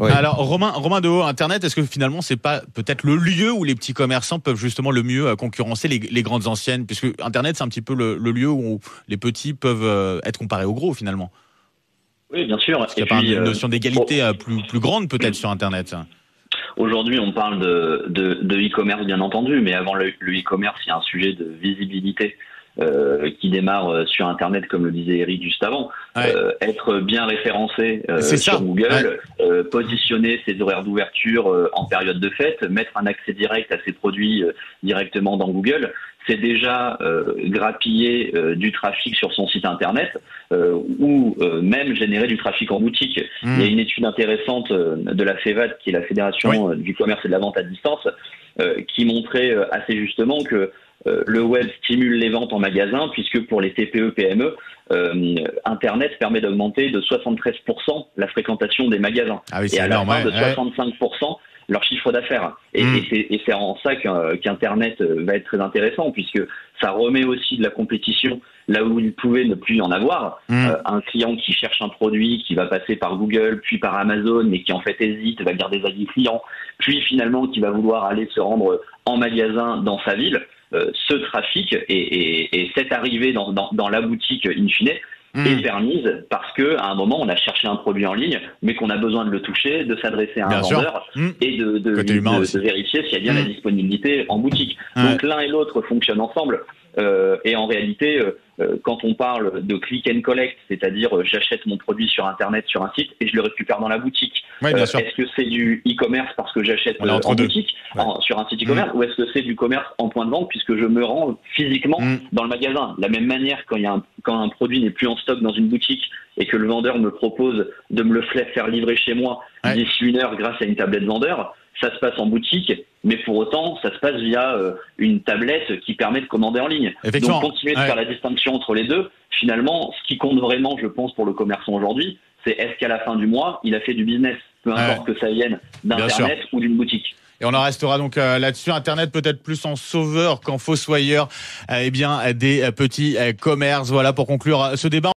Ouais. Alors Romain Dehaut, Internet, est-ce que finalement c'est pas peut-être le lieu où les petits commerçants peuvent justement le mieux concurrencer les grandes anciennes, puisque Internet c'est un petit peu le lieu où les petits peuvent être comparés aux gros finalement. Oui, bien sûr. Parce qu'il n'y a pas une notion d'égalité plus grande peut-être sur Internet. Aujourd'hui, on parle de e-commerce, bien entendu, mais avant le e-commerce, il y a un sujet de visibilité qui démarre sur Internet, comme le disait Eric juste avant. Ouais. Être bien référencé C'est sur ça. Google, positionner ses horaires d'ouverture en période de fête, mettre un accès direct à ses produits directement dans Google, c'est déjà grappiller du trafic sur son site Internet ou même générer du trafic en boutique. Il y a une étude intéressante de la FEVAD, qui est la Fédération du commerce et de la vente à distance, qui montrait assez justement que le web stimule les ventes en magasin, puisque pour les TPE-PME, Internet permet d'augmenter de 73% la fréquentation des magasins. Ah oui, et à la énorme, fin de 65% leur chiffre d'affaires. Et c'est en ça qu'Internet va être très intéressant, puisque ça remet aussi de la compétition là où il pouvait ne plus y en avoir. Un client qui cherche un produit, qui va passer par Google, puis par Amazon, mais qui en fait hésite, va garder des avis clients, puis finalement qui va vouloir aller se rendre en magasin dans sa ville. Ce trafic et cette arrivée dans la boutique in fine est permise parce que à un moment on a cherché un produit en ligne, mais qu'on a besoin de le toucher, de s'adresser à un vendeur et de vérifier s'il y a bien la disponibilité en boutique. Donc l'un et l'autre fonctionnent ensemble. Et en réalité, quand on parle de click and collect, c'est-à-dire j'achète mon produit sur Internet, sur un site, et je le récupère dans la boutique. Est-ce que c'est du e-commerce parce que j'achète en boutique, sur un site e-commerce, ou est-ce que c'est du commerce en point de vente puisque je me rends physiquement dans le magasin? De la même manière, quand un produit n'est plus en stock dans une boutique et que le vendeur me propose de me le faire livrer chez moi d'ici 1 heure grâce à une tablette vendeur, ça se passe en boutique, mais pour autant, ça se passe via une tablette qui permet de commander en ligne. Donc, continuer de faire la distinction entre les deux. Finalement, ce qui compte vraiment, je pense, pour le commerçant aujourd'hui, c'est est-ce qu'à la fin du mois, il a fait du business, peu importe que ça vienne d'Internet ou d'une boutique. Et on en restera donc là-dessus. Internet peut-être plus en sauveur qu'en fossoyeur des petits commerces. Voilà pour conclure ce débat.